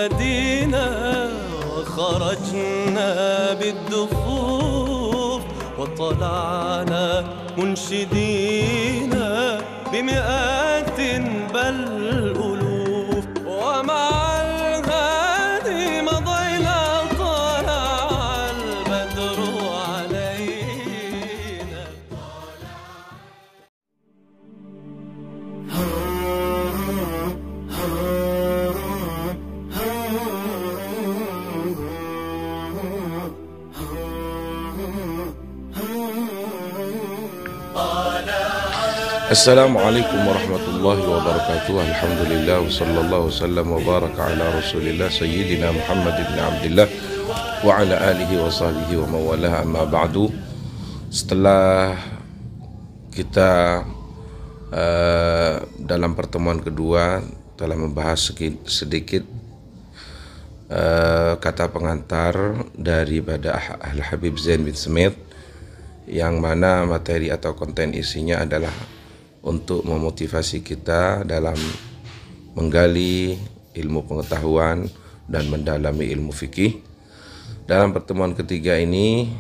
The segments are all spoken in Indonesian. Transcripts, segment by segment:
هدينا وخرجنا بالدفوف وطلعنا منشدين بمئات بل ألوف ومع الهادي مضينا طلع البدر علينا. Assalamualaikum warahmatullahi wabarakatuh. Alhamdulillah wassallallahu wasallam wa baraka ala rasulillah sayyidina Muhammad ibn Abdillah wa ala alihi wa sahbihi wa mawalah, amma ba'du. Setelah kita dalam pertemuan kedua telah membahas sedikit kata pengantar daripada Al-Habib Zain bin Smith, yang mana materi atau konten isinya adalah untuk memotivasi kita dalam menggali ilmu pengetahuan dan mendalami ilmu fikih. Dalam pertemuan ketiga ini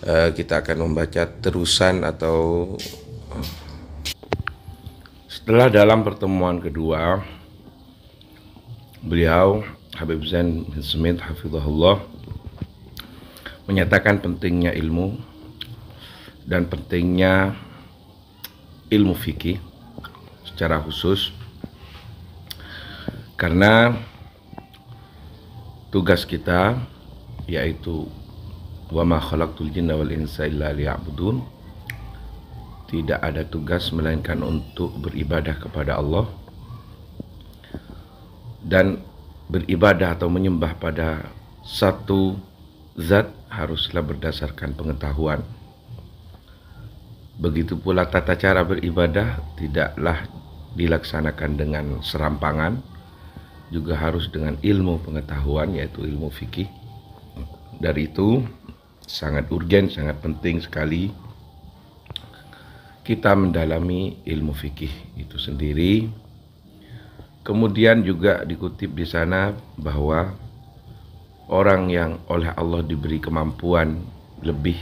kita akan membaca terusan atau setelah dalam pertemuan kedua beliau Habib Zain bin Smith hafizahullah menyatakan pentingnya ilmu dan pentingnya ilmu fikih secara khusus, karena tugas kita yaitu wa ma khalaqtul jinna wal insa illa liya'budun, tidak ada tugas melainkan untuk beribadah kepada Allah, dan beribadah atau menyembah pada satu zat haruslah berdasarkan pengetahuan. Begitu pula tata cara beribadah tidaklah dilaksanakan dengan serampangan, juga harus dengan ilmu pengetahuan yaitu ilmu fikih. Dari itu sangat urgen, sangat penting sekali kita mendalami ilmu fikih itu sendiri. Kemudian juga dikutip di sana bahwa orang yang oleh Allah diberi kemampuan lebih,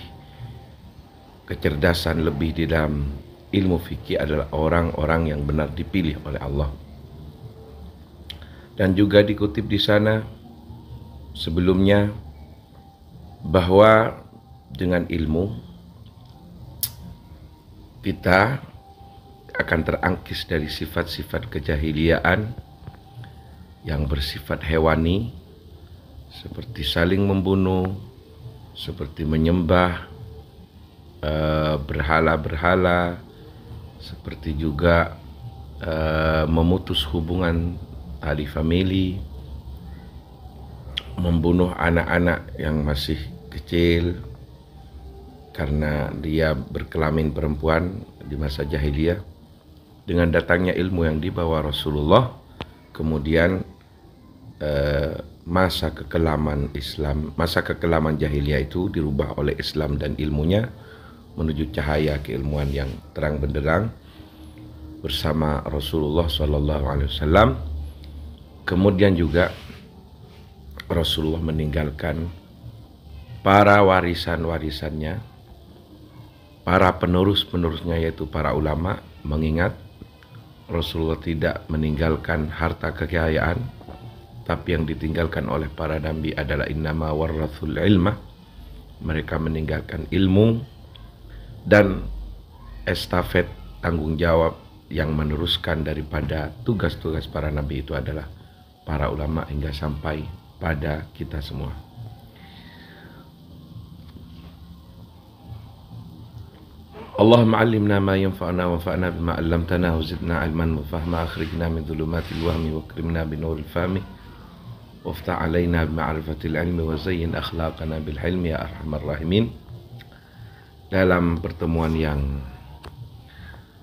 kecerdasan lebih di dalam ilmu fikih adalah orang-orang yang benar dipilih oleh Allah. Dan juga dikutip di sana sebelumnya bahwa dengan ilmu kita akan terangkis dari sifat-sifat kejahiliaan yang bersifat hewani, seperti saling membunuh, seperti menyembah berhala-berhala, seperti juga memutus hubungan tali famili, membunuh anak-anak yang masih kecil karena dia berkelamin perempuan di masa jahiliyah. Dengan datangnya ilmu yang dibawa Rasulullah, kemudian masa kekelaman Islam, masa kekelaman jahiliyah itu dirubah oleh Islam dan ilmunya menuju cahaya keilmuan yang terang benderang bersama Rasulullah SAW. Kemudian juga Rasulullah meninggalkan para warisan-warisannya, para penerus-penerusnya yaitu para ulama, mengingat Rasulullah tidak meninggalkan harta kekayaan, tapi yang ditinggalkan oleh para nabi adalah innama warrathul ilmah. Mereka meninggalkan ilmu dan estafet tanggung jawab yang meneruskan daripada tugas-tugas para nabi itu adalah para ulama hingga sampai pada kita semua. Allahumma allimna ma yanfa'una wa fa'na bima 'allamtana wa zidna 'ilman wa fahma, akhrijna min dhulumatil wahmi wa akrimna bi nuril fahmi waftah 'alaina bi ma'rifatil 'ilmi wa zayyin akhlaqana bil hilmi ya arhamar rahimin. Dalam pertemuan yang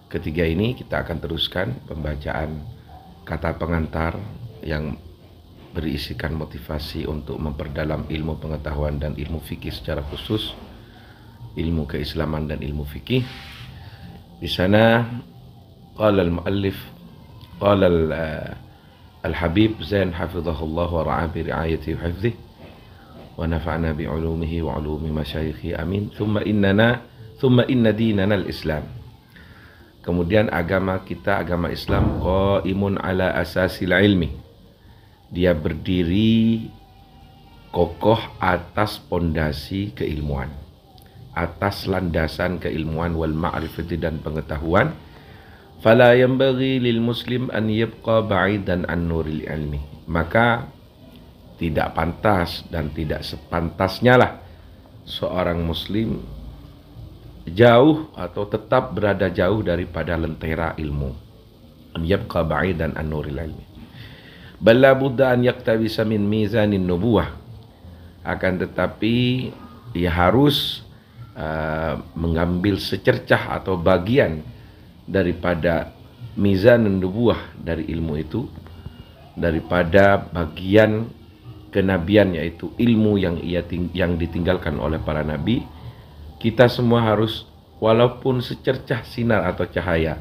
ketiga ini kita akan teruskan pembacaan kata pengantar yang berisikan motivasi untuk memperdalam ilmu pengetahuan dan ilmu fikih secara khusus, ilmu keislaman dan ilmu fikih. Di sana qala al-muallif qala Al-Habib Zain hafizahullah wa ra'a bi ri'ayati wa hifzih wa nafa'na bi ulumihi wa ulumi masyayikhi amin. Thumma inna dinana al-Islam. Kemudian agama kita, agama Islam, qaimun ala asasil ilmi. Dia berdiri kokoh atas pondasi keilmuan, atas landasan keilmuan wal ma'rifati dan pengetahuan. Fala yanbaghi lil muslim an yabqa ba'idan an nuril ilmi. Maka tidak pantas dan tidak sepantasnya lah seorang muslim jauh atau tetap berada jauh daripada lentera ilmu. An yabqa ba'idan an nuril ilmi. Bal la budda an yaktabisa min mizanin nubuwah. Akan tetapi ia harus mengambil secercah atau bagian daripada mizan nubuwah dari ilmu itu, daripada bagian kenabian, yaitu ilmu yang ditinggalkan oleh para nabi. Kita semua harus, walaupun secercah sinar atau cahaya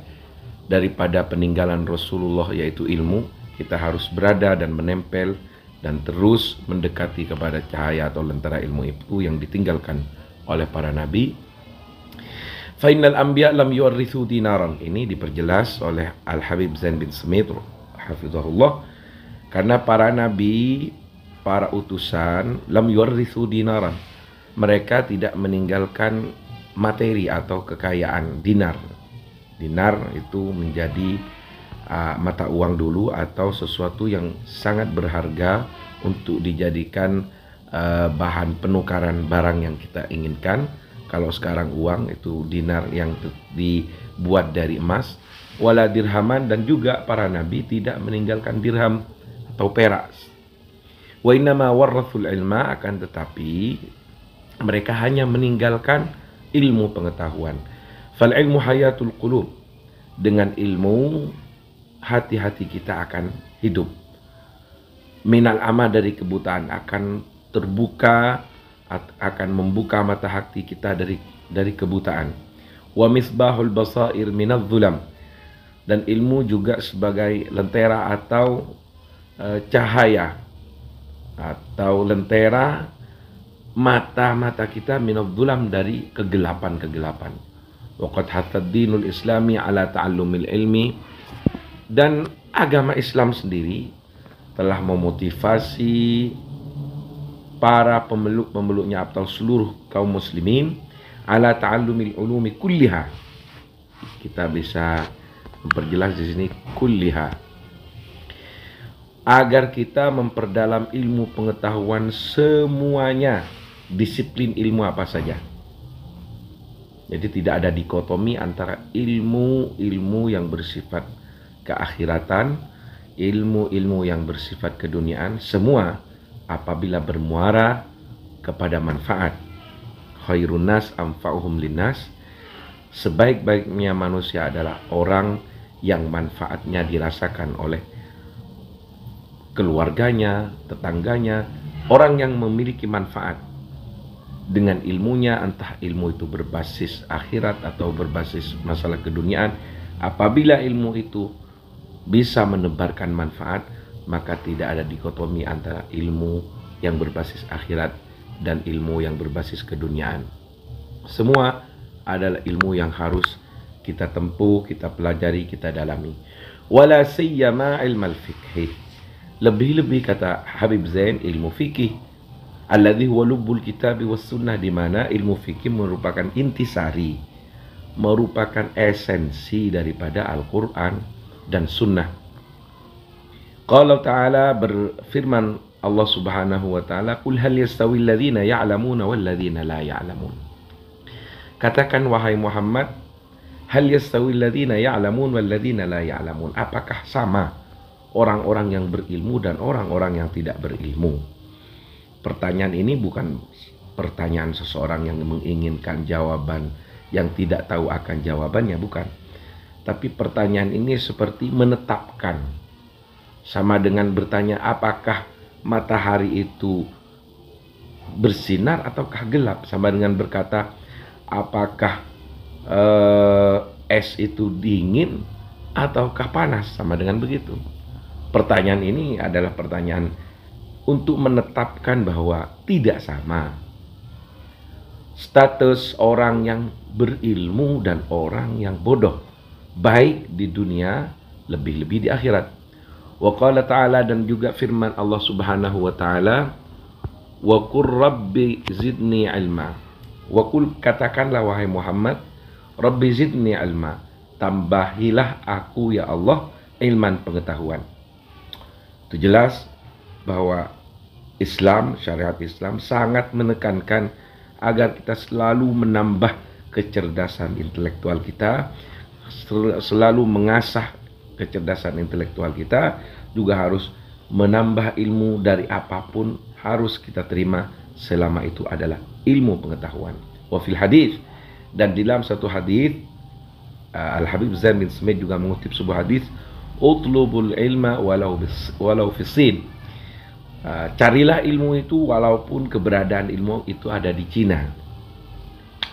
daripada peninggalan Rasulullah yaitu ilmu, kita harus berada dan menempel dan terus mendekati kepada cahaya atau lentera ilmu itu yang ditinggalkan oleh para nabi. Fa innal anbiya lam yuwarrithu dinaran. Ini diperjelas oleh Al-Habib Zain bin Smith hafizahullah, karena para nabi, para utusan, lam yuwarrithu dinaran, mereka tidak meninggalkan materi atau kekayaan dinar. Dinar itu menjadi mata uang dulu atau sesuatu yang sangat berharga untuk dijadikan bahan penukaran barang yang kita inginkan. Kalau sekarang uang itu dinar yang dibuat dari emas. Wala dirhaman, dan juga para nabi tidak meninggalkan dirham atau perak. Wa innama warrathul ilma, akan tetapi mereka hanya meninggalkan ilmu pengetahuan. Fal ilmu hayatul qulub. Dengan ilmu hati-hati kita akan hidup. Minal ama, dari kebutaan akan terbuka, akan membuka mata hati kita dari kebutaan. Wa misbahul basair minadh dhulam, dan ilmu juga sebagai lentera atau cahaya atau lentera mata-mata kita minadh dhulam, dari kegelapan-kegelapan. Wa qad hathad dinul islami ala ta'allumil ilmi, dan agama Islam sendiri telah memotivasi para pemeluk-pemeluknya atau seluruh kaum muslimin ala ta'allumil ulumi kulliha. Kita bisa memperjelas di sini kulliha, agar kita memperdalam ilmu pengetahuan semuanya, disiplin ilmu apa saja. Jadi tidak ada dikotomi antara ilmu yang bersifat keakhiratan, ilmu yang bersifat keduniaan. Semua apabila bermuara kepada manfaat. Khairun nas anfa'uhum linnas. Sebaik-baiknya manusia adalah orang yang manfaatnya dirasakan oleh keluarganya, tetangganya, orang yang memiliki manfaat dengan ilmunya, entah ilmu itu berbasis akhirat atau berbasis masalah keduniaan. Apabila ilmu itu bisa menebarkan manfaat, maka tidak ada dikotomi antara ilmu yang berbasis akhirat dan ilmu yang berbasis keduniaan. Semua adalah ilmu yang harus kita tempuh, kita pelajari, kita dalami. Wala siyyama ilmal fiqh. Lebih-lebih, kata Habib Zain, ilmu fikih. Alladhi huwa lubbul kitab was sunnah, di mana ilmu fikih merupakan intisari, merupakan esensi daripada Al-Quran dan sunnah. Qala ta'ala, berfirman Allah subhanahu wa ta'ala, Qul hal yastawi alladhina ya'lamuna wal ladhina la ya'lamun. Katakan wahai Muhammad, hal yastawi alladhina ya'lamun wal ladhina la ya'lamun. Apakah sama orang-orang yang berilmu dan orang-orang yang tidak berilmu? Pertanyaan ini bukan pertanyaan seseorang yang menginginkan jawaban yang tidak tahu akan jawabannya, bukan. Tapi pertanyaan ini seperti menetapkan, sama dengan bertanya apakah matahari itu bersinar ataukah gelap, sama dengan berkata apakah es itu dingin ataukah panas, sama dengan begitu. pertanyaan ini adalah pertanyaan untuk menetapkan bahwa tidak sama status orang yang berilmu dan orang yang bodoh, baik di dunia, lebih-lebih di akhirat. Wa qala ta'ala, dan juga firman Allah Subhanahu wa taala, wa qur rabbi zidni ilma. Wa qul, katakanlah wahai Muhammad, rabbi zidni ilma, tambahilah aku ya Allah ilman, pengetahuan. Itu jelas bahwa Islam, syariat Islam sangat menekankan agar kita selalu menambah kecerdasan intelektual kita, selalu mengasah kecerdasan intelektual kita, juga harus menambah ilmu dari apapun harus kita terima selama itu adalah ilmu pengetahuan. Wa fil hadis, dan di dalam satu hadis Al-Habib Zain bin Smith juga mengutip sebuah hadis, utlubul ilma walau fisin. Carilah ilmu itu walaupun keberadaan ilmu itu ada di Cina.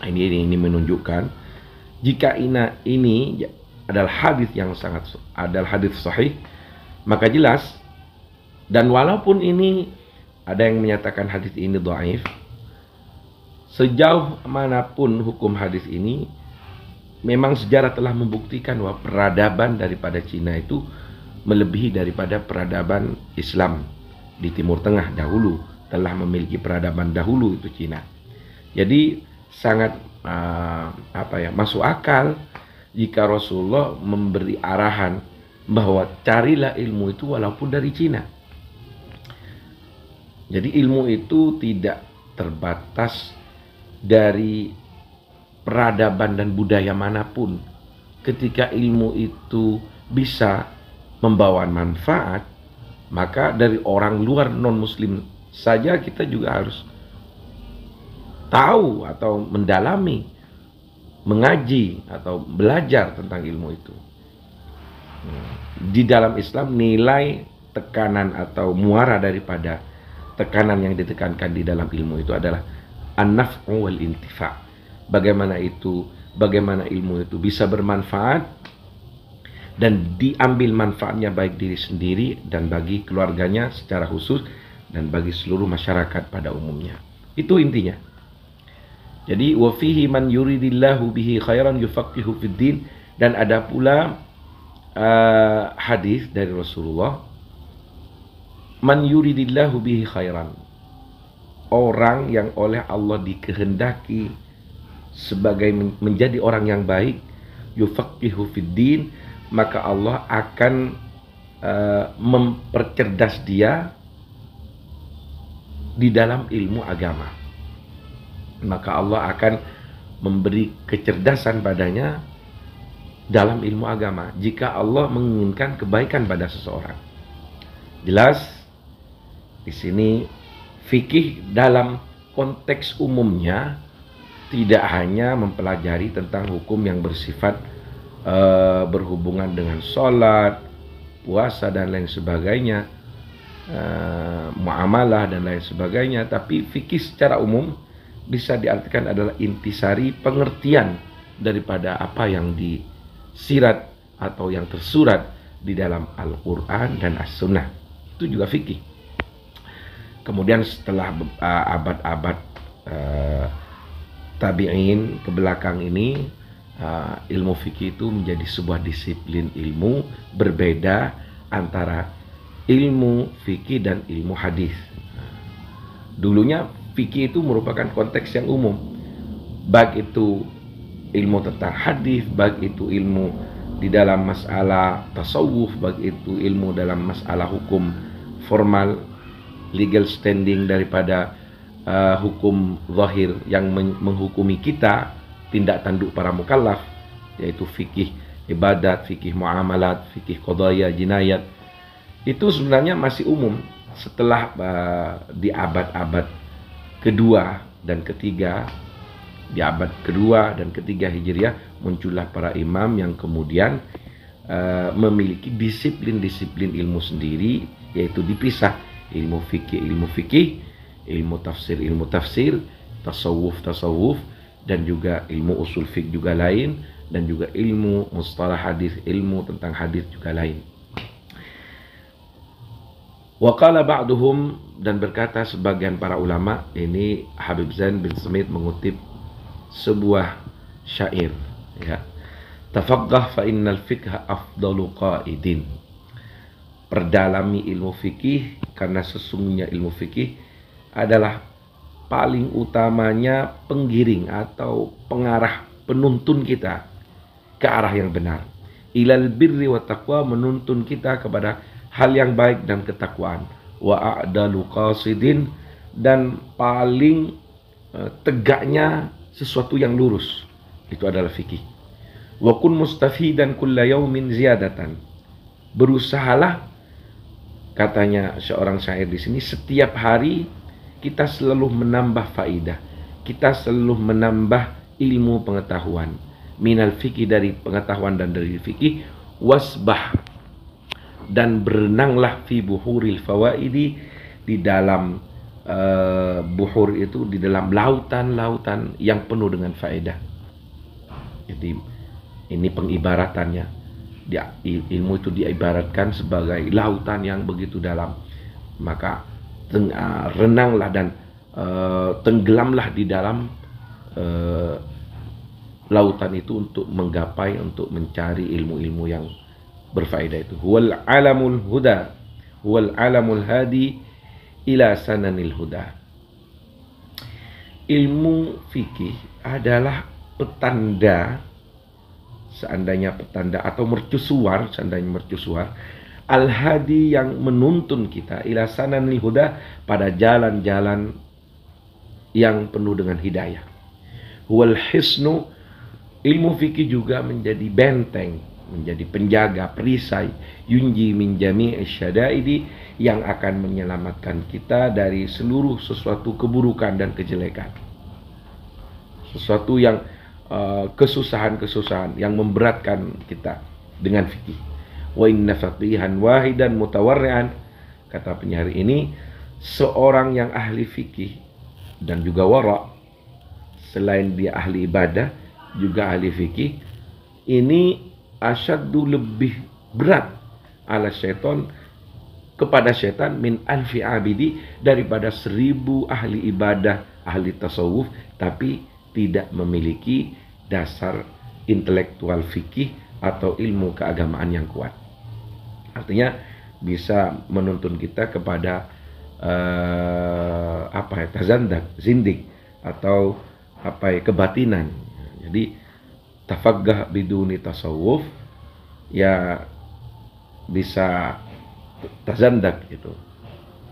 Ini menunjukkan jika ini adalah hadis yang adalah hadis sahih, maka jelas, dan walaupun ini ada yang menyatakan hadis ini dhaif, sejauh manapun hukum hadis ini, memang sejarah telah membuktikan bahwa peradaban daripada Cina itu melebihi daripada peradaban Islam di Timur Tengah dahulu, telah memiliki peradaban dahulu itu Cina. Jadi sangat masuk akal jika Rasulullah memberi arahan bahwa carilah ilmu itu walaupun dari Cina. Jadi ilmu itu tidak terbatas dari peradaban dan budaya manapun. Ketika ilmu itu bisa membawa manfaat, maka dari orang luar non-muslim saja kita juga harus tahu atau mendalami, mengaji atau belajar tentang ilmu itu. Di dalam Islam, nilai tekanan atau muara daripada tekanan yang ditekankan di dalam ilmu itu adalah an-naf'u wal intifa'. Bagaimana ilmu itu bisa bermanfaat dan diambil manfaatnya baik diri sendiri dan bagi keluarganya secara khusus dan bagi seluruh masyarakat pada umumnya. Itu intinya. Jadi wa fihi man yuridillahu bihi khairan yufaqihu fid din, dan ada pula hadis dari Rasulullah, man yuridillahu bihi khairan, orang yang oleh Allah dikehendaki sebagai menjadi orang yang baik, yufaqihu fid din, maka Allah akan mempercerdas dia di dalam ilmu agama. Maka Allah akan memberi kecerdasan padanya dalam ilmu agama jika Allah menginginkan kebaikan pada seseorang. Jelas di sini fikih dalam konteks umumnya tidak hanya mempelajari tentang hukum yang bersifat berhubungan dengan sholat, puasa dan lain sebagainya, muamalah dan lain sebagainya, tapi fikih secara umum bisa diartikan adalah intisari, pengertian daripada apa yang disirat atau yang tersurat di dalam Al-Quran dan As-Sunnah. Itu juga fikih. Kemudian setelah abad-abad tabi'in ke belakang ini, ilmu fikih itu menjadi sebuah disiplin ilmu berbeda antara ilmu fikih dan ilmu hadis. Dulunya fikih itu merupakan konteks yang umum, baik itu ilmu tentang hadis, baik itu ilmu di dalam masalah tasawuf, baik itu ilmu dalam masalah hukum formal, legal standing daripada hukum zahir yang menghukumi kita, tindak tanduk para mukallaf, yaitu fikih ibadat, fikih muamalat, fikih qadaya, jinayat. Itu sebenarnya masih umum. Setelah di abad-abad kedua dan ketiga, di abad kedua dan ketiga Hijriah, muncullah para imam yang kemudian memiliki disiplin-disiplin ilmu sendiri, yaitu dipisah: ilmu fikih, ilmu tafsir, tasawuf, dan juga ilmu usul fiqh juga lain, dan juga ilmu mustalah hadis, ilmu tentang hadis juga lain. Wa qala ba'duhum, dan berkata sebagian para ulama, ini Habib Zain bin Smith mengutip sebuah syair, ya. Tafaqqah fa innal fiqha afdalu qaidin. Perdalami ilmu fikih, karena sesungguhnya ilmu fikih adalah paling utamanya penggiring atau pengarah, penuntun kita ke arah yang benar. Ilal birri wa taqwa, menuntun kita kepada hal yang baik dan ketakwaan. Wa a'dalu qasidin, dan paling tegaknya sesuatu yang lurus, itu adalah fikih. Wa kun mustafidan kulla yaumin ziyadatan. Berusahalah, katanya seorang syair di sini, setiap hari kita selalu menambah faidah, kita selalu menambah ilmu pengetahuan. Minal fikih, dari pengetahuan dan dari fikih. Wasbah, dan berenanglah fi buhuril fawaidi, di dalam buhur itu, di dalam lautan-lautan yang penuh dengan faedah. Jadi ini pengibaratannya. Ilmu itu diibaratkan sebagai lautan yang begitu dalam. Maka renanglah dan tenggelamlah di dalam lautan itu untuk menggapai, untuk mencari ilmu-ilmu yang berfaedah itu. Huwal alamul huda, huwal alamul hadi ila sananil huda. Ilmu fikih adalah petanda, seandainya petanda atau mercusuar, seandainya mercusuar, al-hadi, yang menuntun kita, ila sananil huda, pada jalan-jalan yang penuh dengan hidayah. Huwal hisnu, ilmu fikih juga menjadi benteng, menjadi penjaga, perisai, yunji min jami'i syadaidi, yang akan menyelamatkan kita dari seluruh sesuatu keburukan dan kejelekan. Sesuatu yang kesusahan-kesusahan yang memberatkan kita dengan fikih. Wa inna faqihan wahidan mutawarri'an, kata penyair ini, seorang yang ahli fikih dan juga wara', selain dia ahli ibadah juga ahli fikih, ini asyaddu, lebih berat, ala syaitan, kepada syaitan, min alfi abidi, daripada 1000 ahli ibadah, ahli tasawuf, tapi tidak memiliki dasar intelektual fikih atau ilmu keagamaan yang kuat. Artinya bisa menuntun kita kepada tazandak, zindik, atau kebatinan. Jadi tafaggah biduni tasawuf, ya bisa tazandak itu.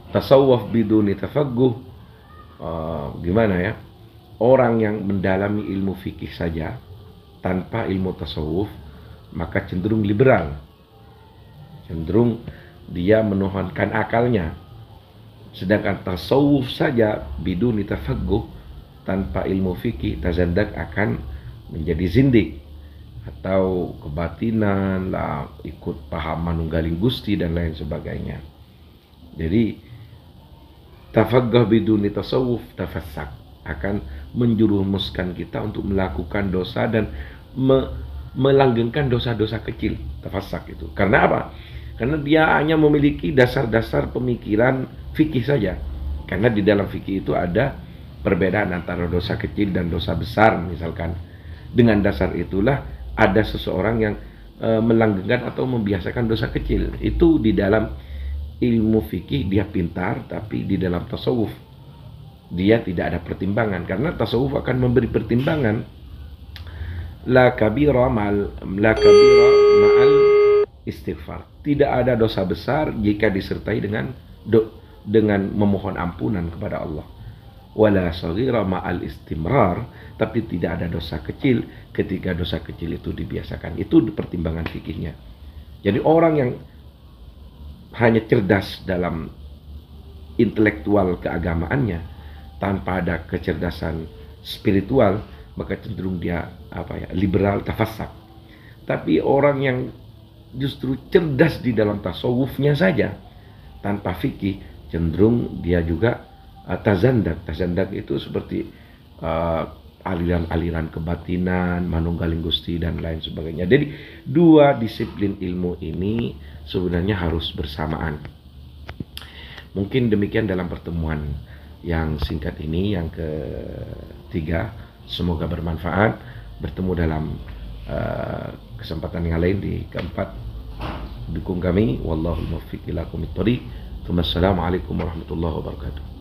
Tasawuf biduni tafagguh, gimana ya? Orang yang mendalami ilmu fikih saja tanpa ilmu tasawuf, maka cenderung liberal, cenderung dia menuhankan akalnya. Sedangkan tasawuf saja biduni tafagguh, tanpa ilmu fikih, tazandak, akan menjadi zindik atau kebatinan lah, ikut paham manunggaling Gusti dan lain sebagainya. Jadi tafaggah biduni tasawuf tafassak, akan menjerumuskan kita untuk melakukan dosa dan melanggengkan dosa-dosa kecil. Tafassak itu karena apa? Karena dia hanya memiliki dasar-dasar pemikiran fikih saja. Karena di dalam fikih itu ada perbedaan antara dosa kecil dan dosa besar, misalkan. Dengan dasar itulah ada seseorang yang melanggengkan atau membiasakan dosa kecil. Itu di dalam ilmu fikih dia pintar, tapi di dalam tasawuf dia tidak ada pertimbangan, karena tasawuf akan memberi pertimbangan. La kabira ma'al istighfar. Tidak ada dosa besar jika disertai dengan memohon ampunan kepada Allah. Wala saghira ma'al istimrar, tapi tidak ada dosa kecil ketika dosa kecil itu dibiasakan. Itu pertimbangan fikihnya. Jadi orang yang hanya cerdas dalam intelektual keagamaannya tanpa ada kecerdasan spiritual, maka cenderung dia liberal, tafassak. Tapi orang yang justru cerdas di dalam tasawufnya saja tanpa fikih, cenderung dia juga tazandak. Tazandak itu seperti aliran-aliran kebatinan, manunggaling Gusti dan lain sebagainya. Jadi dua disiplin ilmu ini sebenarnya harus bersamaan. Mungkin demikian dalam pertemuan yang singkat ini, yang ketiga. Semoga bermanfaat. Bertemu dalam kesempatan yang lain di keempat. Dukung kami. Wallahul muwaffiq ila aqwamit thoriq. Assalamualaikum warahmatullahi wabarakatuh.